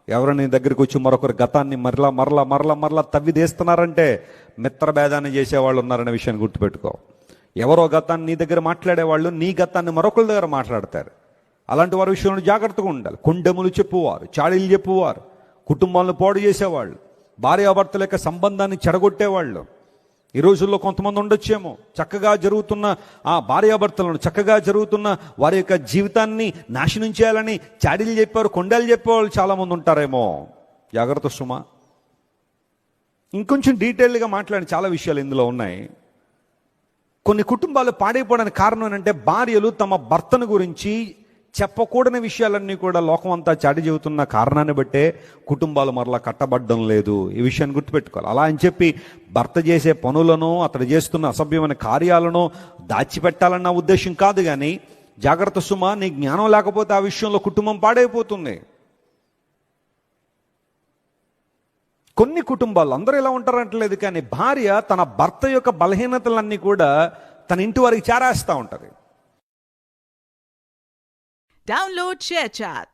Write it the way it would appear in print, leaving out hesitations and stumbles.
ఎవరు నీ దగ్గరికి వచ్చి మరొకరి గతాన్ని మరలా మరలా మరలా మరలా తవ్విదేస్తున్నారంటే మిత్రభేదాన్ని చేసేవాళ్ళు ఉన్నారనే విషయాన్ని గుర్తుపెట్టుకో. ఎవరో గతాన్ని నీ దగ్గర మాట్లాడేవాళ్ళు నీ గతాన్ని మరొకరి దగ్గర మాట్లాడతారు. అలాంటి వారి విషయంలో జాగ్రత్తగా ఉండాలి. కొండెములు చెప్పువారు, చాడీలు చెప్పువారు, కుటుంబాలను పాడు చేసేవాళ్ళు, భార్యాభర్తల యొక్క సంబంధాన్ని చెడగొట్టేవాళ్ళు. ఈ రోజుల్లో కొంతమంది ఉండొచ్చేమో చక్కగా జరుగుతున్న ఆ భార్యాభర్తలను, చక్కగా జరుగుతున్న వారి యొక్క జీవితాన్ని నాశనం చేయాలని చాడీలు చెప్పారు, కొండలు చెప్పేవాళ్ళు చాలామంది ఉంటారేమో. జాగ్రత్త సుమా. ఇంకొంచెం డీటెయిల్గా మాట్లాడిన చాలా విషయాలు ఇందులో ఉన్నాయి. కొన్ని కుటుంబాలు పాడైపోవడానికి కారణం ఏంటంటే భార్యలు తమ భర్తను గురించి చెప్పకూడని విషయాలన్నీ కూడా లోకం అంతా చాటి చెబుతున్న కారణాన్ని బట్టే కుటుంబాలు మరలా కట్టబడ్డం లేదు. ఈ విషయాన్ని గుర్తుపెట్టుకోవాలి. అలా అని చెప్పి భర్త చేసే పనులను, అతడు చేస్తున్న అసభ్యమైన కార్యాలను దాచిపెట్టాలన్న ఉద్దేశం కాదు. కానీ జాగ్రత్త సుమా, నీ జ్ఞానం లేకపోతే ఆ విషయంలో కుటుంబం పాడైపోతుంది. కొన్ని కుటుంబాలు అందరూ ఇలా ఉంటారంటలేదు, కానీ భార్య తన భర్త యొక్క బలహీనతలన్నీ కూడా తన ఇంటి వారికి చేరేస్తూ ఉంటుంది. Download ShareChat.